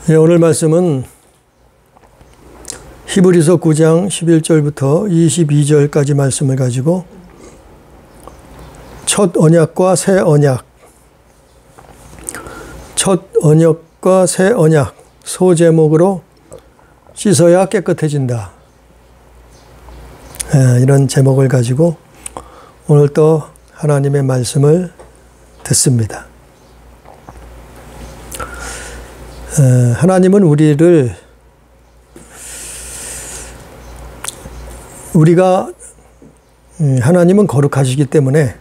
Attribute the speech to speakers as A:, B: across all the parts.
A: 네, 오늘 말씀은 히브리서 9장 11절부터 22절까지 말씀을 가지고 첫 언약과 새 언약, 첫 언약과 새 언약 소제목으로 씻어야 깨끗해진다. 이런 제목을 가지고 오늘 또 하나님의 말씀을 듣습니다. 하나님은 하나님은 거룩하시기 때문에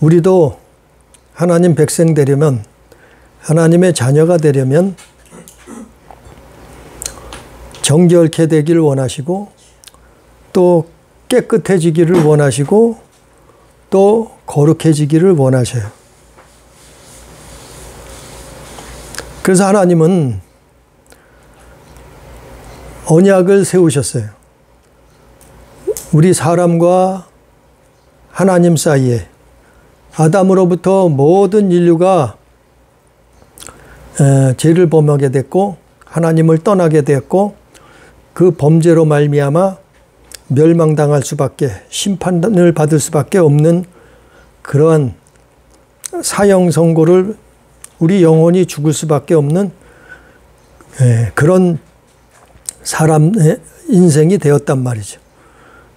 A: 우리도 하나님 백성 되려면, 하나님의 자녀가 되려면 정결케 되기를 원하시고, 또 깨끗해지기를 원하시고, 또 거룩해지기를 원하셔요. 그래서 하나님은 언약을 세우셨어요. 우리 사람과 하나님 사이에, 아담으로부터 모든 인류가 죄를 범하게 됐고 하나님을 떠나게 되었고, 그 범죄로 말미암아 멸망당할 수밖에, 심판을 받을 수밖에 없는 그러한 사형 선고를, 우리 영혼이 죽을 수밖에 없는 그런 사람의 인생이 되었단 말이죠.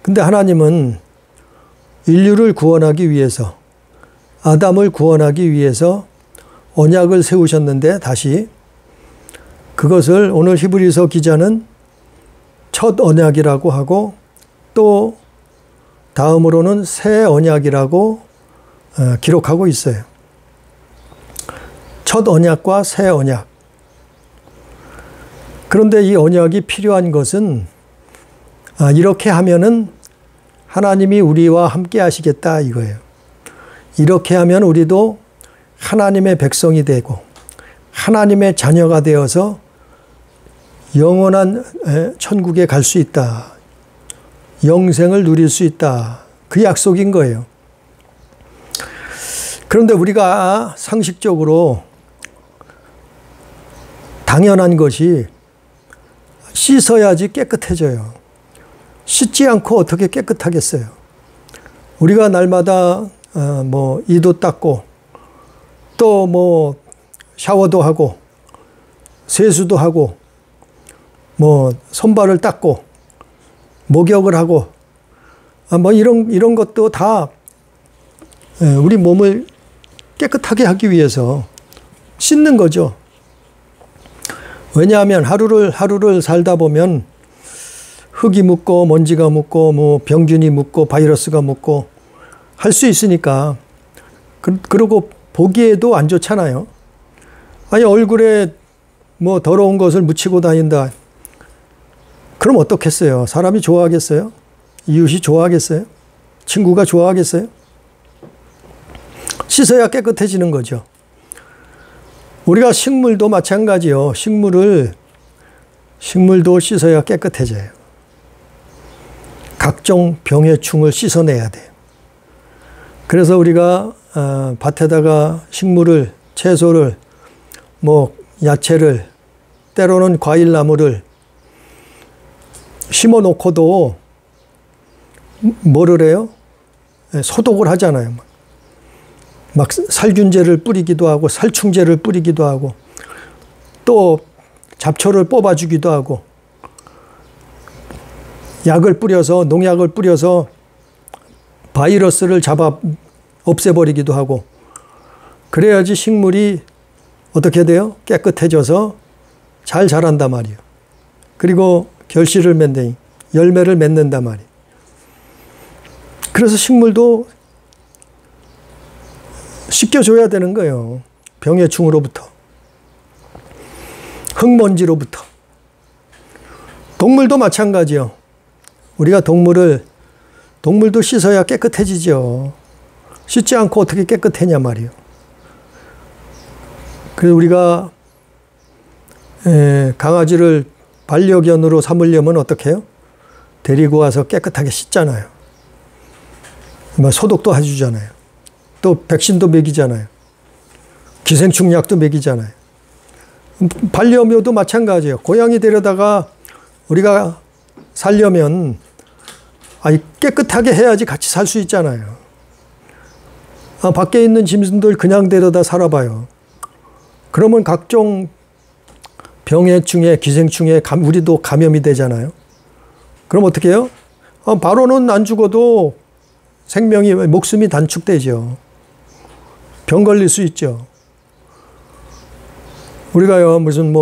A: 근데 하나님은 인류를 구원하기 위해서, 아담을 구원하기 위해서 언약을 세우셨는데, 다시 그것을 오늘 히브리서 기자는 첫 언약이라고 하고, 또 다음으로는 새 언약이라고 기록하고 있어요. 첫 언약과 새 언약. 그런데 이 언약이 필요한 것은, 이렇게 하면은 하나님이 우리와 함께 하시겠다 이거예요. 이렇게 하면 우리도 하나님의 백성이 되고 하나님의 자녀가 되어서 영원한 천국에 갈 수 있다. 영생을 누릴 수 있다. 그 약속인 거예요. 그런데 우리가 상식적으로 당연한 것이 씻어야지 깨끗해져요. 씻지 않고 어떻게 깨끗하겠어요? 우리가 날마다 이도 닦고, 또 샤워도 하고, 세수도 하고, 손발을 닦고, 목욕을 하고, 이런 것도 다 우리 몸을 깨끗하게 하기 위해서 씻는 거죠. 왜냐하면 하루를 살다 보면 흙이 묻고 먼지가 묻고 병균이 묻고 바이러스가 묻고 할 수 있으니까. 그리고 보기에도 안 좋잖아요. 아니, 얼굴에 더러운 것을 묻히고 다닌다. 그럼 어떻겠어요? 사람이 좋아하겠어요? 이웃이 좋아하겠어요? 친구가 좋아하겠어요? 씻어야 깨끗해지는 거죠. 우리가 식물도 마찬가지요. 식물도 씻어야 깨끗해져요. 각종 병해충을 씻어내야 돼요. 그래서 우리가 밭에다가 식물을, 채소를, 야채를, 때로는 과일나무를 심어놓고도 뭐를 해요? 소독을 하잖아요. 막 살균제를 뿌리기도 하고, 살충제를 뿌리기도 하고, 또 잡초를 뽑아주기도 하고, 약을 뿌려서, 농약을 뿌려서 바이러스를 잡아 없애버리기도 하고, 그래야지 식물이 어떻게 돼요? 깨끗해져서 잘 자란단 말이에요. 그리고 결실을 맺는, 열매를 맺는단 말이에요. 그래서 식물도 씻겨줘야 되는 거예요. 병해충으로부터, 흙먼지로부터. 동물도 마찬가지요. 우리가 동물도 씻어야 깨끗해지죠. 씻지 않고 어떻게 깨끗해냐 말이에요. 그래서 우리가 강아지를 반려견으로 삼으려면 어떻게 해요? 데리고 와서 깨끗하게 씻잖아요. 소독도 해주잖아요. 또 백신도 먹이잖아요. 기생충 약도 먹이잖아요. 반려묘도 마찬가지예요. 고양이 데려다가 우리가 살려면 깨끗하게 해야지 같이 살 수 있잖아요. 밖에 있는 짐승들 그냥 데려다 살아봐요. 그러면 각종 병해충에 기생충에 우리도 감염이 되잖아요. 그럼 어떻게 해요? 바로는 안 죽어도 목숨이 단축되죠. 병 걸릴 수 있죠. 우리가요, 무슨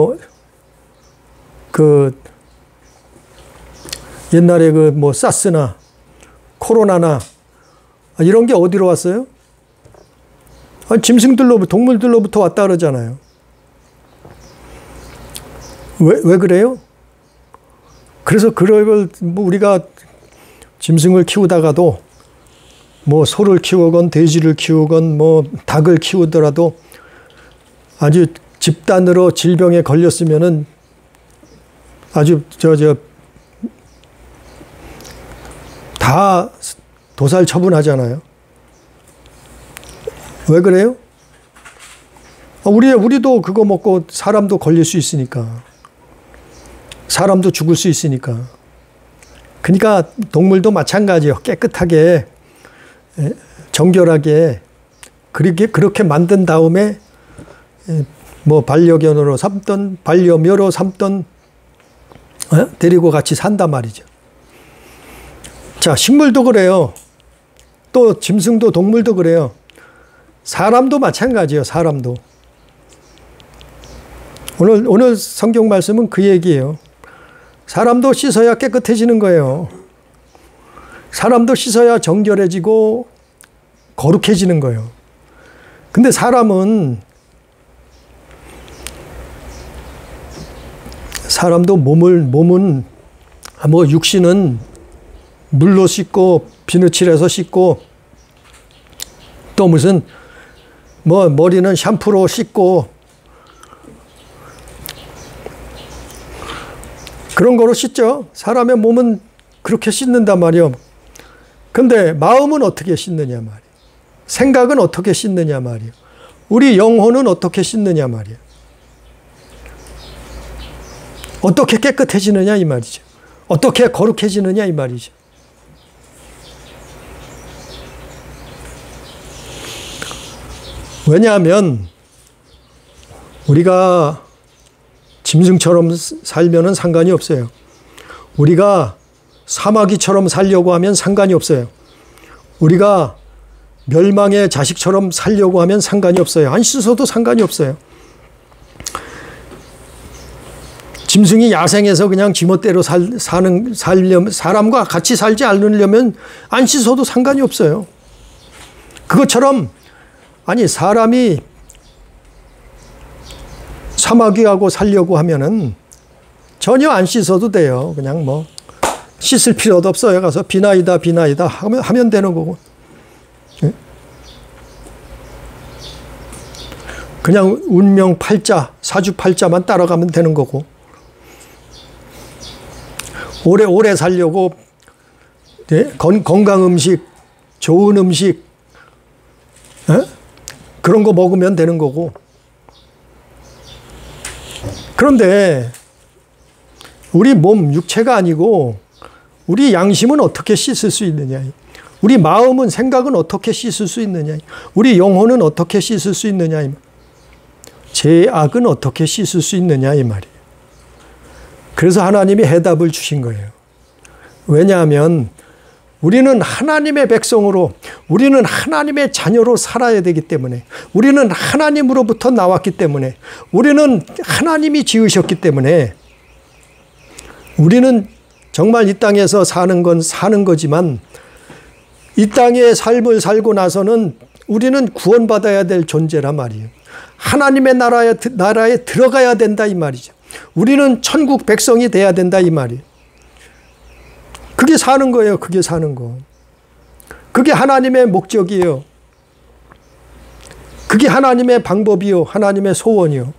A: 옛날에 사스나 코로나나 이런 게 어디로 왔어요? 동물들로부터 왔다 그러잖아요. 왜 그래요? 그래서 그걸 우리가 짐승을 키우다가도 소를 키우건 돼지를 키우건 닭을 키우더라도 아주 집단으로 질병에 걸렸으면은 아주 다 도살 처분하잖아요. 왜 그래요? 우리도 그거 먹고 사람도 걸릴 수 있으니까. 사람도 죽을 수 있으니까. 그러니까 동물도 마찬가지예요. 깨끗하게 정결하게 그렇게 만든 다음에 반려견으로 삼든 반려묘로 삼든 데리고 같이 산단 말이죠. 자, 식물도 그래요. 또 짐승도 동물도 그래요. 사람도 마찬가지예요. 사람도. 오늘 성경 말씀은 그 얘기예요. 사람도 씻어야 깨끗해지는 거예요. 사람도 씻어야 정결해지고 거룩해지는 거예요. 근데 사람도 몸은 육신은 물로 씻고 비누칠해서 씻고 또 무슨 머리는 샴푸로 씻고 그런 거로 씻죠. 사람의 몸은 그렇게 씻는단 말이에요. 근데 마음은 어떻게 씻느냐 말이에요. 생각은 어떻게 씻느냐 말이에요. 우리 영혼은 어떻게 씻느냐 말이에요. 어떻게 깨끗해지느냐 이 말이죠. 어떻게 거룩해지느냐 이 말이죠. 왜냐하면 우리가 짐승처럼 살면은 상관이 없어요. 우리가 사마귀처럼 살려고 하면 상관이 없어요. 우리가 멸망의 자식처럼 살려고 하면 상관이 없어요. 안 씻어도 상관이 없어요. 짐승이 야생에서 그냥 지멋대로 사람과 같이 살지 않으려면 안 씻어도 상관이 없어요. 그것처럼 사람이 사마귀하고 살려고 하면은 전혀 안 씻어도 돼요. 그냥 씻을 필요도 없어요. 가서 비나이다 하면 되는 거고. 그냥 운명 팔자, 사주 팔자만 따라가면 되는 거고. 오래 살려고 건강 음식, 좋은 음식 그런 거 먹으면 되는 거고. 그런데 우리 몸, 육체가 아니고 우리 양심은 어떻게 씻을 수 있느냐. 우리 마음은, 생각은 어떻게 씻을 수 있느냐. 우리 영혼은 어떻게 씻을 수 있느냐. 죄악은 어떻게 씻을 수 있느냐 이 말이에요. 그래서 하나님이 해답을 주신 거예요. 왜냐하면 우리는 하나님의 백성으로, 우리는 하나님의 자녀로 살아야 되기 때문에, 우리는 하나님으로부터 나왔기 때문에, 우리는 하나님이 지으셨기 때문에, 우리는 정말 이 땅에서 사는 건 사는 거지만 이 땅의 삶을 살고 나서는 우리는 구원받아야 될 존재란 말이에요. 하나님의 나라에 들어가야 된다 이 말이죠. 우리는 천국 백성이 돼야 된다 이 말이에요. 그게 사는 거예요. 그게 사는 거. 그게 하나님의 목적이에요. 그게 하나님의 방법이요. 하나님의 소원이요.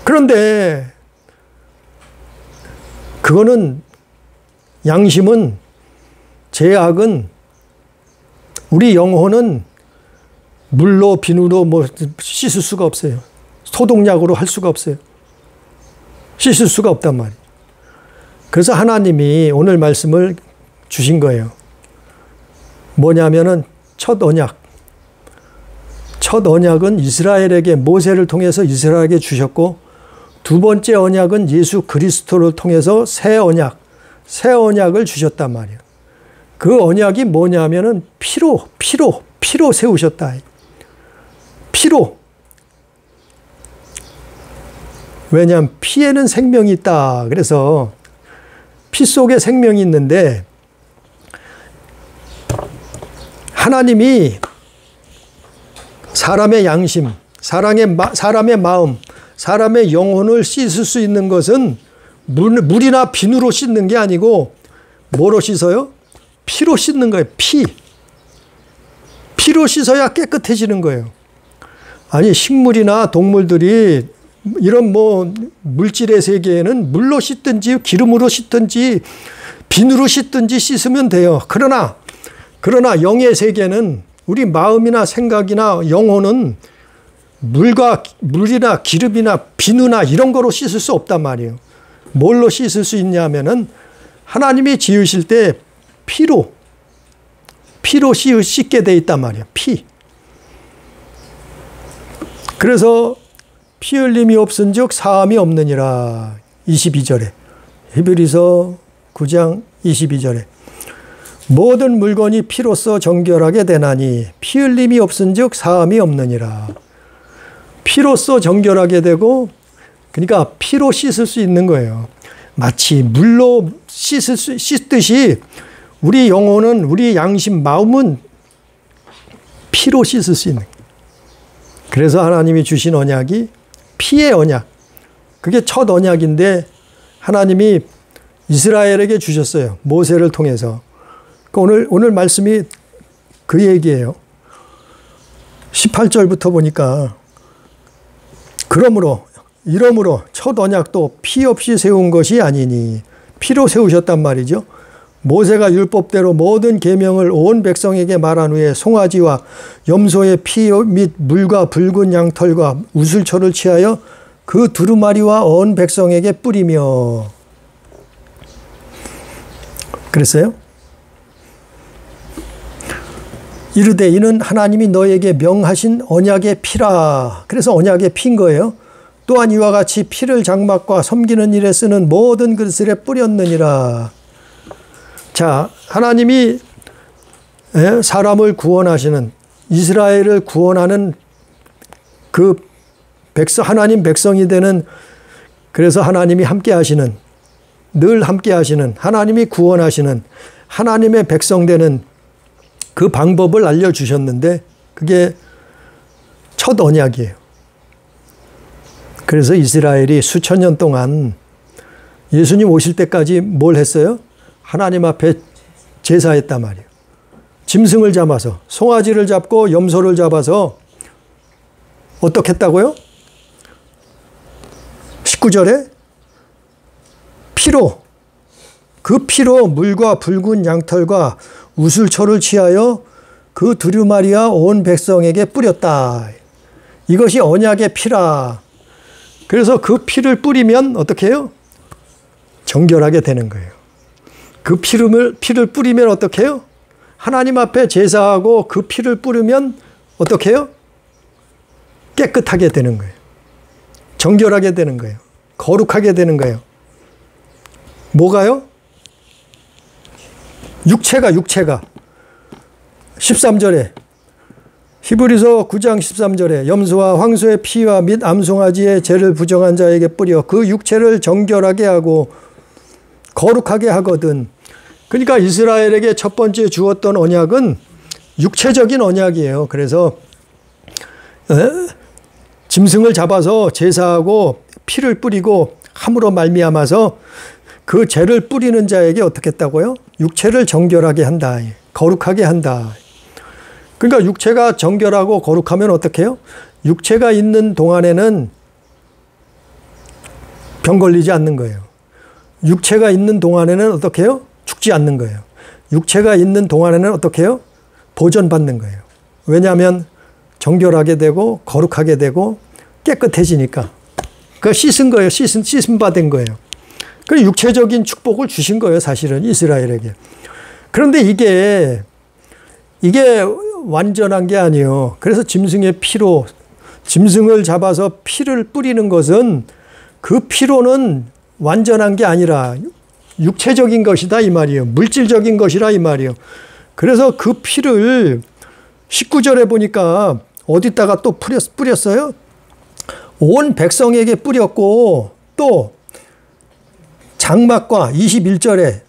A: 그런데 그거는, 양심은, 죄악은, 우리 영혼은 물로 비누로 씻을 수가 없어요. 소독약으로 할 수가 없어요. 씻을 수가 없단 말이에요. 그래서 하나님이 오늘 말씀을 주신 거예요. 뭐냐면은 첫 언약. 첫 언약은 이스라엘에게 모세를 통해서 이스라엘에게 주셨고, 두 번째 언약은 예수 그리스도를 통해서 새 언약을 주셨단 말이에요. 그 언약이 뭐냐면은 피로 세우셨다. 피로. 왜냐하면 피에는 생명이 있다. 그래서 피 속에 생명이 있는데, 하나님이 사람의 양심, 사람의 마음, 사람의 영혼을 씻을 수 있는 것은 물이나 비누로 씻는 게 아니고 뭐로 씻어요? 피로 씻는 거예요. 피로 씻어야 깨끗해지는 거예요. 아니, 식물이나 동물들이 이런 물질의 세계에는 물로 씻든지 기름으로 씻든지 비누로 씻든지 씻으면 돼요. 그러나 영의 세계는, 우리 마음이나 생각이나 영혼은 물이나 기름이나 비누나 이런 거로 씻을 수 없단 말이에요. 뭘로 씻을 수 있냐면은 하나님이 지으실 때 피로 씻게 돼 있단 말이에요. 그래서 피 흘림이 없은즉 사함이 없느니라. 22절에, 히브리서 9장 22절에 모든 물건이 피로써 정결하게 되나니 피 흘림이 없은즉 사함이 없느니라. 피로써 정결하게 되고, 그러니까 피로 씻을 수 있는 거예요. 마치 물로 씻듯이 우리 영혼은, 우리 양심, 마음은 피로 씻을 수 있는 거예요. 그래서 하나님이 주신 언약이 피의 언약. 그게 첫 언약인데 하나님이 이스라엘에게 주셨어요. 모세를 통해서. 오늘 말씀이 그 얘기예요. 18절부터 보니까 이러므로 첫 언약도 피 없이 세운 것이 아니니, 피로 세우셨단 말이죠. 모세가 율법대로 모든 계명을 온 백성에게 말한 후에 송아지와 염소의 피 및 물과 붉은 양털과 우슬초를 취하여 그 두루마리와 온 백성에게 뿌리며. 그랬어요? 이르되 이는 하나님이 너에게 명하신 언약의 피라. 그래서 언약의 피인 거예요. 또한 이와 같이 피를 장막과 섬기는 일에 쓰는 모든 그릇에 뿌렸느니라. 자, 하나님이 사람을 구원하시는, 이스라엘을 구원하는 그 하나님 백성이 되는, 그래서 하나님이 함께 하시는, 늘 함께 하시는, 하나님이 구원하시는 하나님의 백성 되는 그 방법을 알려주셨는데 그게 첫 언약이에요. 그래서 이스라엘이 수천 년 동안 예수님 오실 때까지 뭘 했어요? 하나님 앞에 제사했단 말이에요. 짐승을 잡아서, 송아지를 잡고 염소를 잡아서 어떻게 했다고요? 19절에 그 피로 물과 붉은 양털과 우슬초를 취하여 그 두루마리와 온 백성에게 뿌렸다. 이것이 언약의 피라. 그래서 그 피를 뿌리면 어떻게 해요? 정결하게 되는 거예요. 그 피를 뿌리면 어떻게 해요? 하나님 앞에 제사하고 그 피를 뿌리면 어떻게 해요? 깨끗하게 되는 거예요. 정결하게 되는 거예요. 거룩하게 되는 거예요. 뭐가요? 육체가 13절에, 히브리서 9장 13절에 염소와 황소의 피와 및 암송아지의 죄를 부정한 자에게 뿌려 그 육체를 정결하게 하고 거룩하게 하거든. 그러니까 이스라엘에게 첫 번째 주었던 언약은 육체적인 언약이에요. 그래서 짐승을 잡아서 제사하고 피를 뿌리고 함으로 말미암아서 그 죄를 뿌리는 자에게 어떻게 했다고요? 육체를 정결하게 한다. 거룩하게 한다. 그러니까 육체가 정결하고 거룩하면 어떻게 해요? 육체가 있는 동안에는 병 걸리지 않는 거예요. 육체가 있는 동안에는 어떻게 해요? 죽지 않는 거예요. 육체가 있는 동안에는 어떻게 해요? 보존받는 거예요. 왜냐하면 정결하게 되고 거룩하게 되고 깨끗해지니까. 그 씻은 거예요. 씻음 받은 거예요. 그 육체적인 축복을 주신 거예요. 사실은 이스라엘에게. 그런데 이게 완전한 게 아니에요. 그래서 짐승의 피로, 짐승을 잡아서 피를 뿌리는 것은 그 피로는 완전한 게 아니라 육체적인 것이다 이 말이에요. 물질적인 것이라 이 말이에요. 그래서 그 피를 19절에 보니까 어디다가 또 뿌렸어요? 온 백성에게 뿌렸고, 또 장막과 21절에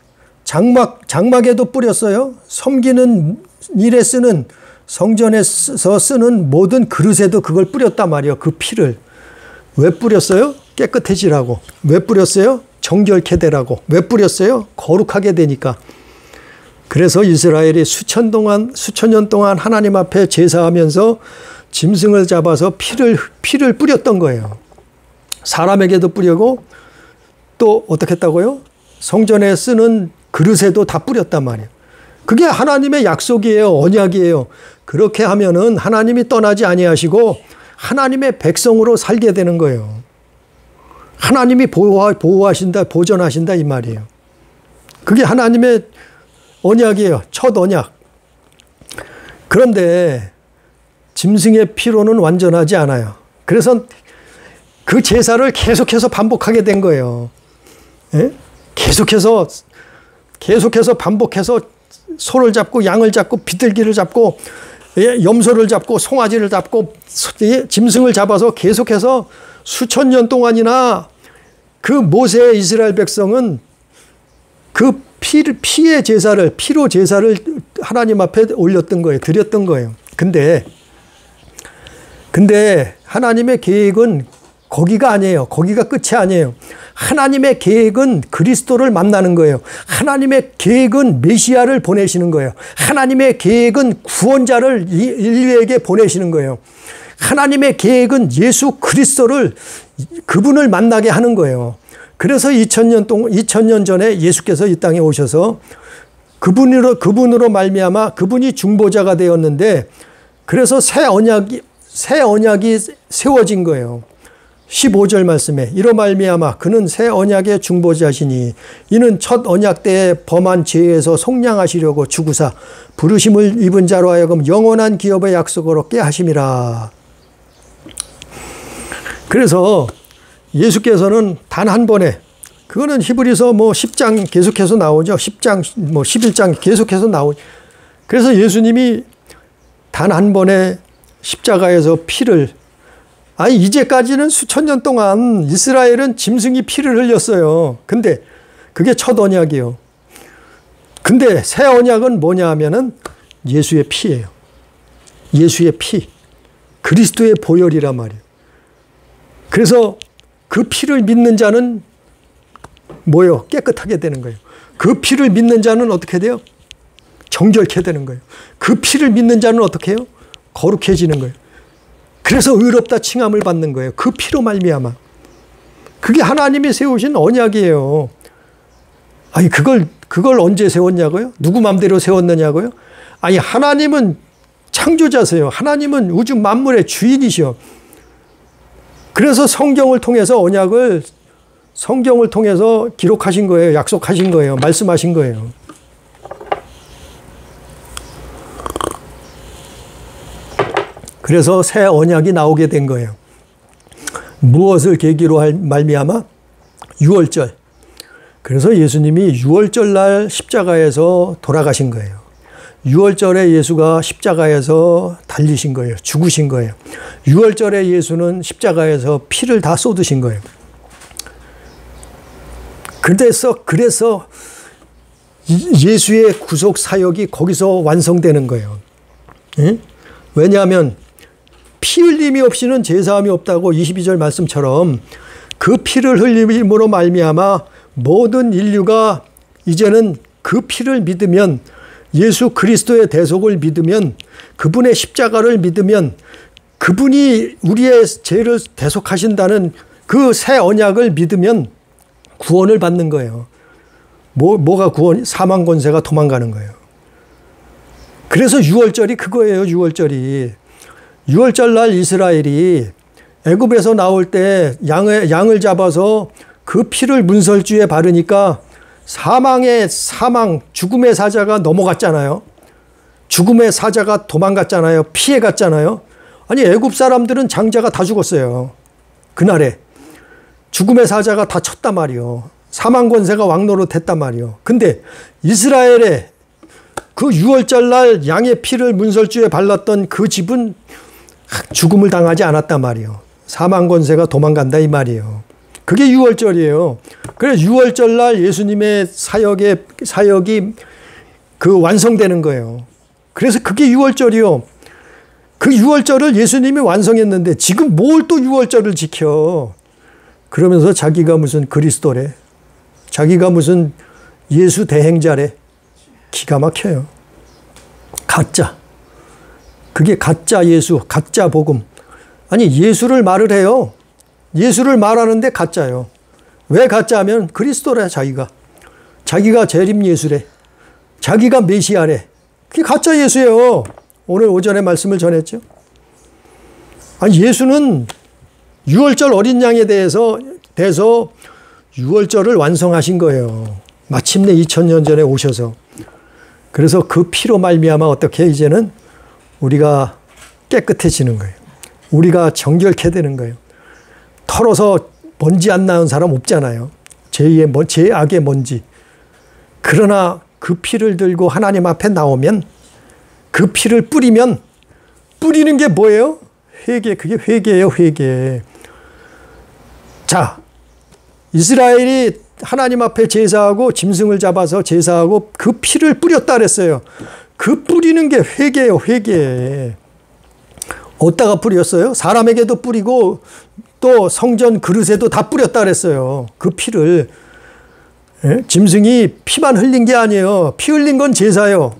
A: 장막에도 뿌렸어요. 섬기는 일에 쓰는, 성전에서 쓰는 모든 그릇에도 그걸 뿌렸단 말이에요. 그 피를. 왜 뿌렸어요? 깨끗해지라고. 왜 뿌렸어요? 정결케 되라고. 왜 뿌렸어요? 거룩하게 되니까. 그래서 이스라엘이 수천 년 동안 하나님 앞에 제사하면서 짐승을 잡아서 피를 뿌렸던 거예요. 사람에게도 뿌리고, 또 어떻게 했다고요? 성전에 쓰는 그릇에도 다 뿌렸단 말이에요. 그게 하나님의 약속이에요. 언약이에요. 그렇게 하면은 하나님이 떠나지 아니하시고 하나님의 백성으로 살게 되는 거예요. 하나님이 보호하신다, 보존하신다 이 말이에요. 그게 하나님의 언약이에요. 첫 언약. 그런데 짐승의 피로는 완전하지 않아요. 그래서 그 제사를 계속해서 반복하게 된 거예요. 예? 계속해서 반복해서 소를 잡고 양을 잡고 비둘기를 잡고 염소를 잡고 송아지를 잡고 짐승을 잡아서 계속해서 수천 년 동안이나 그 모세의 이스라엘 백성은 그 피의 제사를, 피로 제사를 하나님 앞에 올렸던 거예요. 드렸던 거예요. 근데 하나님의 계획은 거기가 아니에요. 거기가 끝이 아니에요. 하나님의 계획은 그리스도를 만나는 거예요. 하나님의 계획은 메시아를 보내시는 거예요. 하나님의 계획은 구원자를 인류에게 보내시는 거예요. 하나님의 계획은 예수 그리스도를, 그분을 만나게 하는 거예요. 그래서 2000년 전에 예수께서 이 땅에 오셔서 그분으로 말미암아 그분이 중보자가 되었는데, 그래서 새 언약이 세워진 거예요. 15절 말씀에 이로 말미암아 그는 새 언약의 중보자시니 이는 첫 언약 때에 범한 죄에서 속량하시려고 주구사 부르심을 입은 자로 하여금 영원한 기업의 약속으로 깨 하심이라. 그래서 예수께서는 단 한 번에, 그거는 히브리서 10장 계속해서 나오죠. 10장 11장 계속해서 나오죠. 그래서 예수님이 단 한 번에 십자가에서 피를, 이제까지는 수천 년 동안 이스라엘은 짐승이 피를 흘렸어요. 근데 그게 첫 언약이에요. 근데 새 언약은 뭐냐 하면은 예수의 피예요. 예수의 피. 그리스도의 보혈이란 말이에요. 그래서 그 피를 믿는 자는 뭐요? 깨끗하게 되는 거예요. 그 피를 믿는 자는 어떻게 돼요? 정결케 되는 거예요. 그 피를 믿는 자는 어떻게 해요? 거룩해지는 거예요. 그래서 의롭다 칭함을 받는 거예요. 그 피로 말미암아. 그게 하나님이 세우신 언약이에요. 그걸 언제 세웠냐고요? 누구 맘대로 세웠느냐고요? 하나님은 창조자세요. 하나님은 우주 만물의 주인이시오. 그래서 성경을 통해서 성경을 통해서 기록하신 거예요. 약속하신 거예요. 말씀하신 거예요. 그래서 새 언약이 나오게 된 거예요. 무엇을 계기로 말미암아? 6월절. 그래서 예수님이 6월절 날 십자가에서 돌아가신 거예요. 6월절에 예수가 십자가에서 달리신 거예요. 죽으신 거예요. 6월절에 예수는 십자가에서 피를 다 쏟으신 거예요. 그래서 예수의 구속 사역이 거기서 완성되는 거예요. 응? 왜냐하면 피 흘림이 없이는 제사함이 없다고 22절 말씀처럼 그 피를 흘림으로 말미암아 모든 인류가 이제는 그 피를 믿으면, 예수 그리스도의 대속을 믿으면, 그분의 십자가를 믿으면, 그분이 우리의 죄를 대속하신다는 그 새 언약을 믿으면 구원을 받는 거예요. 뭐가 구원? 사망 권세가 도망가는 거예요. 그래서 6월절이 그거예요. 6월절이. 6월절 날 이스라엘이 애굽에서 나올 때 양을 잡아서 그 피를 문설주에 바르니까 죽음의 사자가 넘어갔잖아요. 죽음의 사자가 도망갔잖아요. 피해갔잖아요. 아니 애굽 사람들은 장자가 다 죽었어요. 그날에 죽음의 사자가 다 쳤단 말이요. 사망 권세가 왕노릇했단 말이요. 근데 이스라엘에 그 6월절 날 양의 피를 문설주에 발랐던 그 집은 죽음을 당하지 않았단 말이요. 사망 권세가 도망간다 이 말이에요. 그게 6월절이에요. 그래서 6월절 날 예수님의 사역이 그 완성되는 거예요. 그래서 그게 6월절이요. 그 6월절을 예수님이 완성했는데 지금 뭘 또 6월절을 지켜. 그러면서 자기가 무슨 그리스도래. 자기가 무슨 예수 대행자래. 기가 막혀요. 가짜. 그게 가짜 예수, 가짜 복음. 아니 예수를 말을 해요. 예수를 말하는데 가짜요. 왜 가짜하면 그리스도래 자기가. 자기가 재림 예수래. 자기가 메시아래. 그게 가짜 예수예요. 오늘 오전에 말씀을 전했죠. 아니 예수는 6월절 어린 양에 대해서 6월절을 완성하신 거예요. 마침내 2000년 전에 오셔서. 그래서 그 피로 말미암아 어떻게 이제는 우리가 깨끗해지는 거예요. 우리가 정결케 되는 거예요. 털어서 먼지 안 나는 사람 없잖아요. 죄악의 먼지. 그러나 그 피를 들고 하나님 앞에 나오면 그 피를 뿌리면 뿌리는 게 뭐예요? 회개. 그게 회개예요. 회개. 자, 이스라엘이 하나님 앞에 제사하고 짐승을 잡아서 제사하고 그 피를 뿌렸다 그랬어요. 그 뿌리는 게 회개예요. 회개. 어디다가 뿌렸어요? 사람에게도 뿌리고 또 성전 그릇에도 다 뿌렸다 그랬어요. 그 피를. 예? 짐승이 피만 흘린 게 아니에요. 피 흘린 건 제사예요.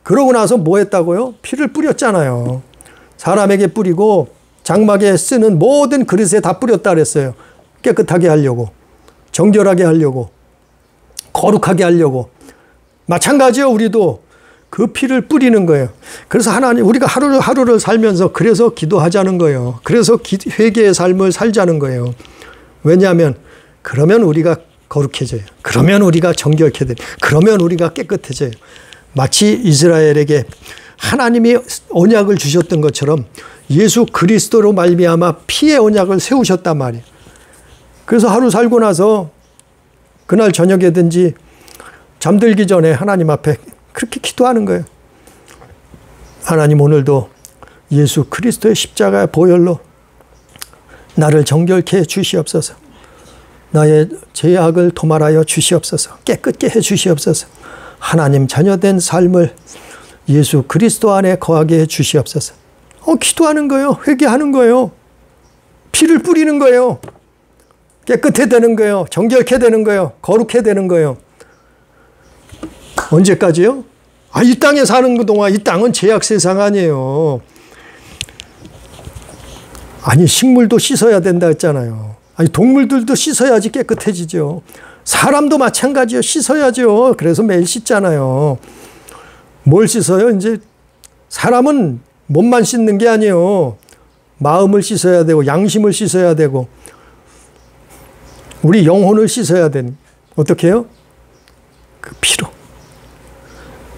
A: 그러고 나서 뭐 했다고요? 피를 뿌렸잖아요. 사람에게 뿌리고 장막에 쓰는 모든 그릇에 다 뿌렸다 그랬어요. 깨끗하게 하려고. 정결하게 하려고. 거룩하게 하려고. 마찬가지요. 우리도 그 피를 뿌리는 거예요. 그래서 하나님 우리가 하루를 살면서 그래서 기도하자는 거예요. 그래서 회개의 삶을 살자는 거예요. 왜냐하면 그러면 우리가 거룩해져요. 그러면 우리가 정결케 돼요. 그러면 우리가 깨끗해져요. 마치 이스라엘에게 하나님이 언약을 주셨던 것처럼 예수 그리스도로 말미암아 피의 언약을 세우셨단 말이에요. 그래서 하루 살고 나서 그날 저녁에든지 잠들기 전에 하나님 앞에 그렇게 기도하는 거예요. 하나님 오늘도 예수 그리스도의 십자가의 보혈로 나를 정결케 해 주시옵소서. 나의 죄악을 도말하여 주시옵소서. 깨끗게 해 주시옵소서. 하나님 자녀된 삶을 예수 그리스도 안에 거하게 해 주시옵소서. 기도하는 거예요. 회개하는 거예요. 피를 뿌리는 거예요. 깨끗해 되는 거예요. 정결케 되는 거예요. 거룩해 되는 거예요. 언제까지요? 이 땅에 사는 동안 이 땅은 죄악 세상 아니에요. 아니 식물도 씻어야 된다 했잖아요. 아니 동물들도 씻어야지 깨끗해지죠. 사람도 마찬가지요. 씻어야죠. 그래서 매일 씻잖아요. 뭘 씻어요? 이제 사람은 몸만 씻는 게 아니에요. 마음을 씻어야 되고 양심을 씻어야 되고 우리 영혼을 씻어야 되는. 어떻게 해요? 그 피로.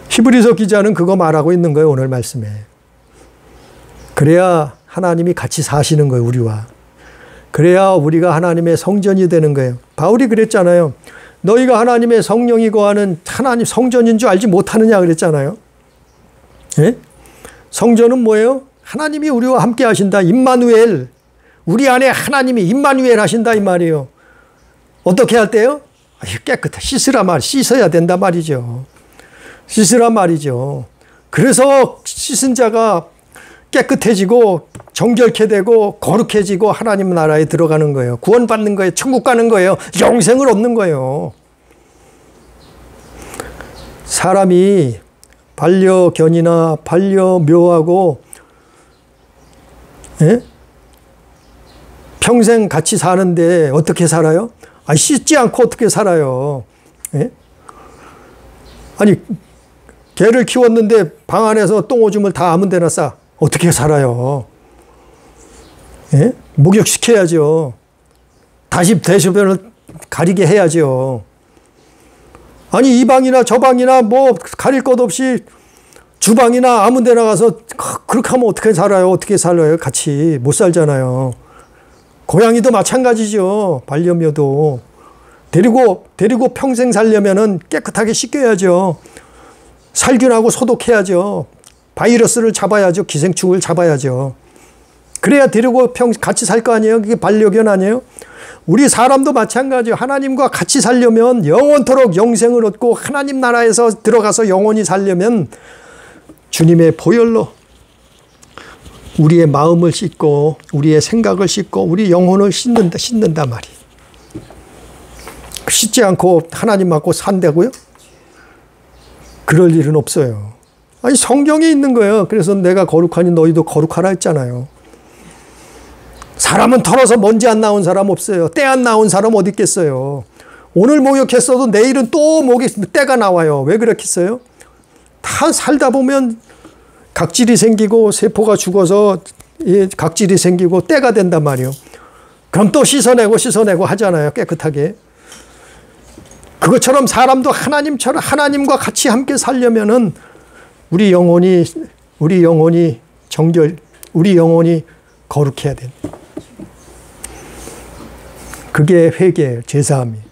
A: 히브리서 기자는 그거 말하고 있는 거예요. 오늘 말씀에. 그래야 하나님이 같이 사시는 거예요. 우리와. 그래야 우리가 하나님의 성전이 되는 거예요. 바울이 그랬잖아요. 너희가 하나님의 성령이 거하는 하나님 성전인 줄 알지 못하느냐 그랬잖아요. 예? 성전은 뭐예요? 하나님이 우리와 함께 하신다. 임마누엘. 우리 안에 하나님이 임마누엘 하신다 이 말이에요. 어떻게 할 때요? 깨끗해. 씻어야 된다 말이죠. 씻으란 말이죠. 그래서 씻은 자가 깨끗해지고 정결케 되고 거룩해지고 하나님 나라에 들어가는 거예요. 구원받는 거예요. 천국 가는 거예요. 영생을 얻는 거예요. 사람이 반려견이나 반려묘하고 예? 평생 같이 사는데 어떻게 살아요? 씻지 않고 어떻게 살아요? 예? 아니 개를 키웠는데 방 안에서 똥오줌을 다 아무 데나 싸. 어떻게 살아요? 예? 목욕시켜야죠. 다시 대소변을 가리게 해야죠. 아니 이 방이나 저 방이나 뭐 가릴 것 없이 주방이나 아무 데나 가서 그렇게 하면 어떻게 살아요? 어떻게 살아요? 같이 못 살잖아요. 고양이도 마찬가지죠. 반려묘도. 데리고 평생 살려면은 깨끗하게 씻겨야죠. 살균하고 소독해야죠. 바이러스를 잡아야죠. 기생충을 잡아야죠. 그래야 데리고 같이 살 거 아니에요? 그게 반려견 아니에요? 우리 사람도 마찬가지예요. 하나님과 같이 살려면 영원토록 영생을 얻고 하나님 나라에서 들어가서 영원히 살려면 주님의 보혈로 우리의 마음을 씻고 우리의 생각을 씻고 우리 영혼을 씻는단 말이에요. 씻지 않고 하나님 맞고 산다고요? 그럴 일은 없어요. 아니 성경에 있는 거예요. 그래서 내가 거룩하니 너희도 거룩하라 했잖아요. 사람은 털어서 먼지 안 나온 사람 없어요. 때 안 나온 사람 어디 있겠어요. 오늘 목욕했어도 내일은 또 때가 나와요. 왜 그렇겠어요? 다 살다 보면 각질이 생기고 세포가 죽어서 각질이 생기고 때가 된단 말이에요. 그럼 또 씻어내고 하잖아요. 깨끗하게. 그것처럼 사람도 하나님과 같이 함께 살려면은 우리 영혼이 거룩해야 된다. 그게 회개예요. 제사함이에요.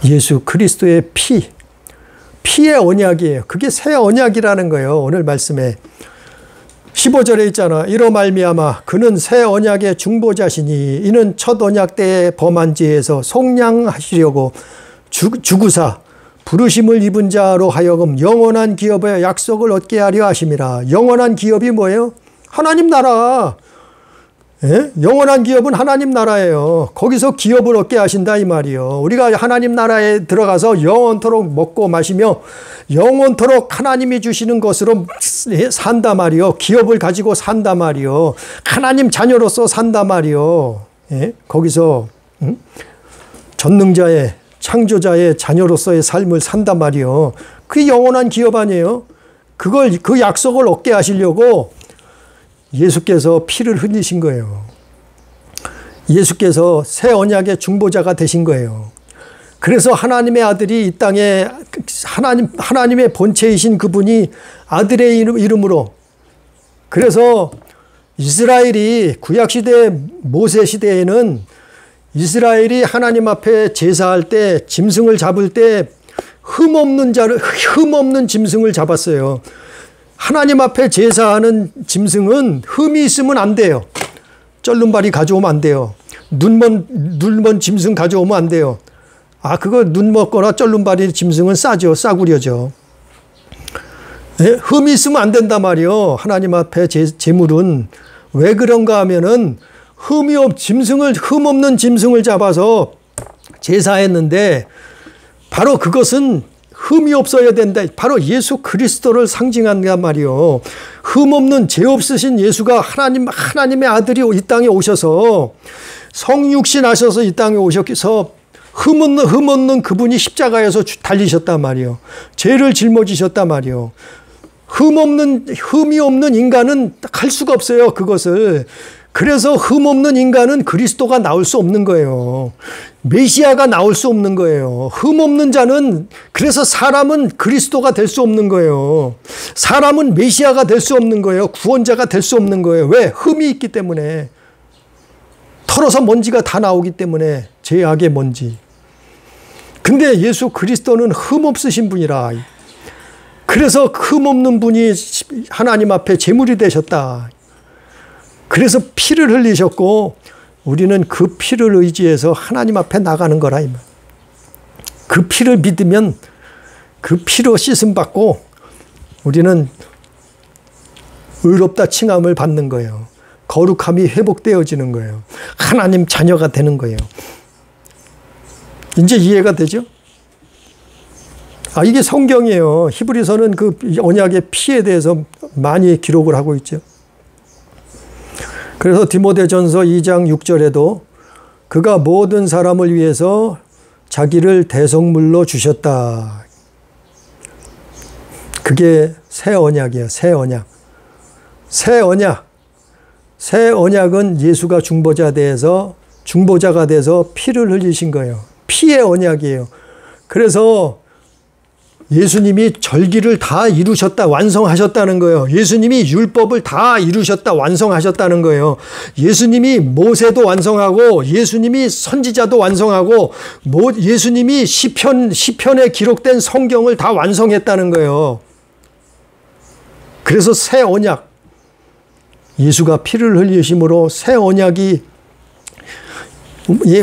A: 예수 그리스도의 피의 언약이에요. 그게 새 언약이라는 거예요. 오늘 말씀에 15절에 있잖아. 이로 말미암아 그는 새 언약의 중보자시니 이는 첫 언약 때에 범한 죄에서 속량하시려고 주구사 부르심을 입은 자로 하여금 영원한 기업의 약속을 얻게 하려 하심이라. 영원한 기업이 뭐예요? 하나님 나라. 예? 영원한 기업은 하나님 나라예요. 거기서 기업을 얻게 하신다 이 말이요. 우리가 하나님 나라에 들어가서 영원토록 먹고 마시며 영원토록 하나님이 주시는 것으로 산다 말이요. 기업을 가지고 산다 말이요. 하나님 자녀로서 산다 말이요. 예? 거기서 전능자의 창조자의 자녀로서의 삶을 산단 말이요. 그게 영원한 기업 아니에요. 그 약속을 얻게 하시려고 예수께서 피를 흘리신 거예요. 예수께서 새 언약의 중보자가 되신 거예요. 그래서 하나님의 아들이 이 땅에 하나님의 본체이신 그분이 아들의 이름으로, 그래서 이스라엘이 구약시대 모세 시대에는 이스라엘이 하나님 앞에 제사할 때 짐승을 잡을 때 흠없는 짐승을 잡았어요. 하나님 앞에 제사하는 짐승은 흠이 있으면 안 돼요. 쩔눈발이 가져오면 안 돼요. 눈먼 짐승 가져오면 안 돼요. 그거 눈먹거나 쩔눈발이 짐승은 싸구려죠. 네? 흠이 있으면 안 된단 말이에요. 하나님 앞에 제물은. 왜 그런가 하면은 흠 없는 짐승을 잡아서 제사했는데 바로 그것은 흠이 없어야 된다. 바로 예수 그리스도를 상징한단 말이요. 흠 없는 죄 없으신 예수가 하나님의 아들이 이 땅에 오셔서 성육신 하셔서 이 땅에 오셔서 흠 없는 그분이 십자가에서 달리셨단 말이요. 죄를 짊어지셨단 말이요. 흠이 없는 인간은 할 수가 없어요. 그것을. 그래서 흠 없는 인간은 그리스도가 나올 수 없는 거예요. 메시아가 나올 수 없는 거예요. 흠 없는 자는, 그래서 사람은 그리스도가 될 수 없는 거예요. 사람은 메시아가 될 수 없는 거예요. 구원자가 될 수 없는 거예요. 왜? 흠이 있기 때문에. 털어서 먼지가 다 나오기 때문에. 죄악의 먼지. 근데 예수 그리스도는 흠 없으신 분이라. 그래서 흠 없는 분이 하나님 앞에 제물이 되셨다. 그래서 피를 흘리셨고 우리는 그 피를 의지해서 하나님 앞에 나가는 거라. 그 피를 믿으면 그 피로 씻음 받고 우리는 의롭다 칭함을 받는 거예요. 거룩함이 회복되어지는 거예요. 하나님 자녀가 되는 거예요. 이제 이해가 되죠? 이게 성경이에요. 히브리서는 그 언약의 피에 대해서 많이 기록을 하고 있죠. 그래서 디모데전서 2장 6절에도 그가 모든 사람을 위해서 자기를 대속물로 주셨다. 그게 새 언약이에요. 새 언약. 새 언약. 새 언약은 예수가 중보자가 돼서 피를 흘리신 거예요. 피의 언약이에요. 그래서 예수님이 절기를 다 이루셨다, 완성하셨다는 거예요. 예수님이 율법을 다 이루셨다, 완성하셨다는 거예요. 예수님이 모세도 완성하고, 예수님이 선지자도 완성하고, 예수님이 시편에 기록된 성경을 다 완성했다는 거예요. 그래서 새 언약, 예수가 피를 흘리심으로 새 언약이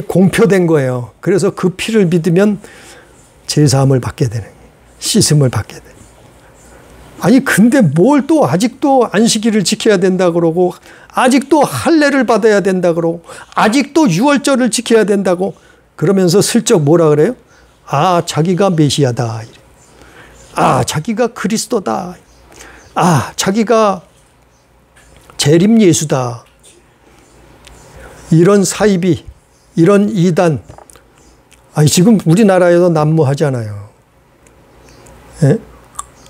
A: 공표된 거예요. 그래서 그 피를 믿으면 제사함을 받게 되는 거예요. 씻음을 받게 돼. 아니 근데 뭘 또 아직도 안식일을 지켜야 된다 그러고, 아직도 할례를 받아야 된다 그러고, 아직도 유월절을 지켜야 된다고 그러면서 슬쩍 뭐라 그래요? 아, 자기가 메시아다. 아, 자기가 그리스도다. 아, 자기가 재림 예수다. 이런 사이비, 이런 이단, 아니 지금 우리나라에도 난무하잖아요. 예?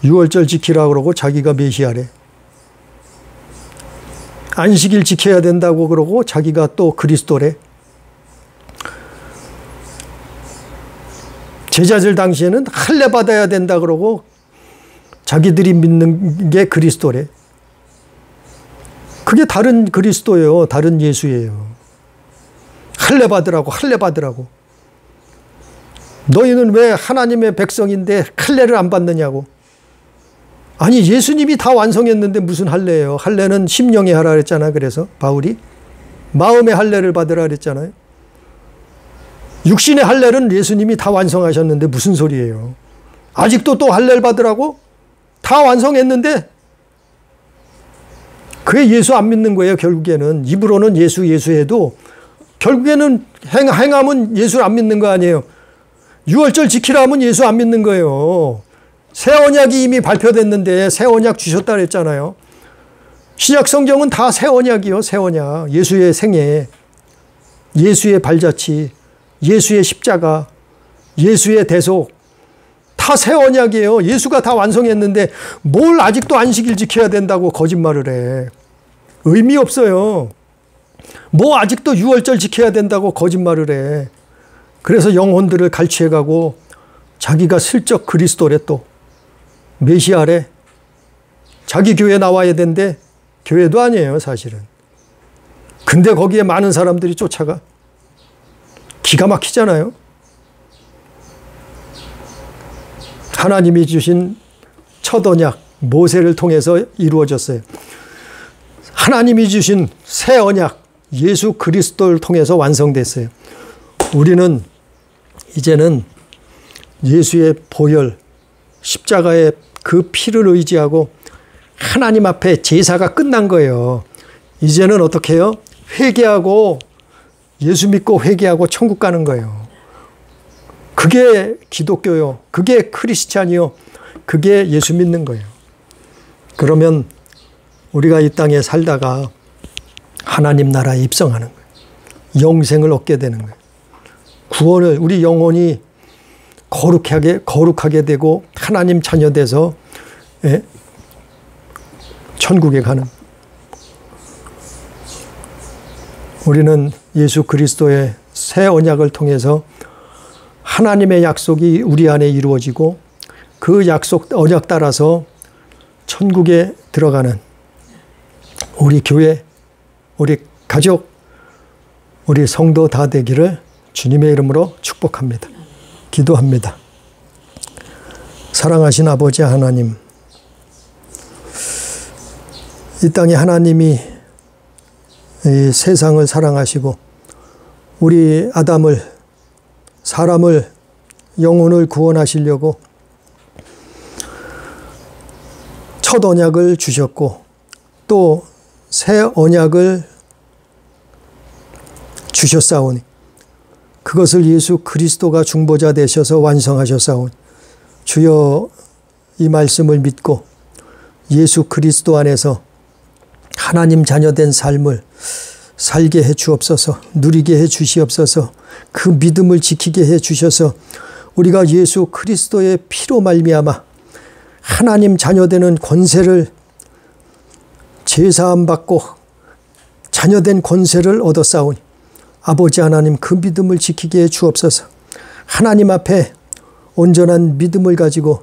A: 6월절 지키라 그러고 자기가 메시아래. 안식일 지켜야 된다고 그러고 자기가 또 그리스도래. 제자들 당시에는 할례 받아야 된다 그러고 자기들이 믿는 게 그리스도래. 그게 다른 그리스도예요. 다른 예수예요. 할례 받으라고, 할례 받으라고. 너희는 왜 하나님의 백성인데 할례를 안 받느냐고. 아니 예수님이 다 완성했는데 무슨 할례예요. 할례는 심령의 하라 그랬잖아요. 그래서 바울이 마음의 할례를 받으라 그랬잖아요. 육신의 할례는 예수님이 다 완성하셨는데 무슨 소리예요. 아직도 또 할례를 받으라고? 다 완성했는데 그게 예수 안 믿는 거예요. 결국에는 입으로는 예수 해도 결국에는 행함은 예수를 안 믿는 거 아니에요. 6월절 지키라 하면 예수 안 믿는 거예요. 새 언약이 이미 발표됐는데 새 언약 주셨다 그랬잖아요. 신약 성경은 다 새 언약이요. 새 언약. 예수의 생애, 예수의 발자취, 예수의 십자가, 예수의 대속, 다 새 언약이에요. 예수가 다 완성했는데 뭘 아직도 안식일 지켜야 된다고 거짓말을 해. 의미 없어요. 뭐 아직도 6월절 지켜야 된다고 거짓말을 해. 그래서 영혼들을 갈취해가고 자기가 슬쩍 그리스도래, 또 메시아래. 자기 교회 나와야 된대. 교회도 아니에요 사실은. 근데 거기에 많은 사람들이 쫓아가. 기가 막히잖아요. 하나님이 주신 첫 언약 모세를 통해서 이루어졌어요. 하나님이 주신 새 언약 예수 그리스도를 통해서 완성됐어요. 우리는 이제는 예수의 보혈, 십자가의 그 피를 의지하고 하나님 앞에 제사가 끝난 거예요. 이제는 어떻게 해요? 회개하고 예수 믿고 회개하고 천국 가는 거예요. 그게 기독교요. 그게 크리스찬이요. 그게 예수 믿는 거예요. 그러면 우리가 이 땅에 살다가 하나님 나라에 입성하는 거예요. 영생을 얻게 되는 거예요. 구원을, 우리 영혼이 거룩하게 되고 하나님 자녀 돼서 천국에 가는. 우리는 예수 그리스도의 새 언약을 통해서 하나님의 약속이 우리 안에 이루어지고 그 약속 언약 따라서 천국에 들어가는 우리 교회, 우리 가족, 우리 성도 다 되기를 주님의 이름으로 축복합니다. 기도합니다. 사랑하신 아버지 하나님, 이 땅에 하나님이 이 세상을 사랑하시고 우리 아담을, 사람을, 영혼을 구원하시려고 첫 언약을 주셨고 또 새 언약을 주셨사오니 그것을 예수 그리스도가 중보자 되셔서 완성하셨사오니 주여 이 말씀을 믿고 예수 그리스도 안에서 하나님 자녀된 삶을 살게 해 주옵소서, 누리게 해 주시옵소서, 그 믿음을 지키게 해 주셔서 우리가 예수 그리스도의 피로 말미암아 하나님 자녀되는 권세를 제사함 받고 자녀된 권세를 얻었사오니 아버지 하나님 그 믿음을 지키게 해 주옵소서. 하나님 앞에 온전한 믿음을 가지고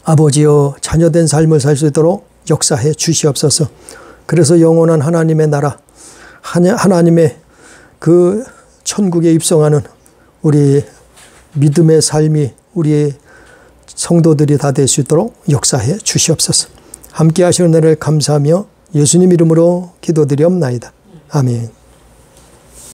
A: 아버지여 자녀된 삶을 살 수 있도록 역사해 주시옵소서. 그래서 영원한 하나님의 나라, 하나님의 그 천국에 입성하는 우리 믿음의 삶이 우리 성도들이 다 될 수 있도록 역사해 주시옵소서. 함께 하시는 은혜를 감사하며 예수님 이름으로 기도드리옵나이다. 아멘.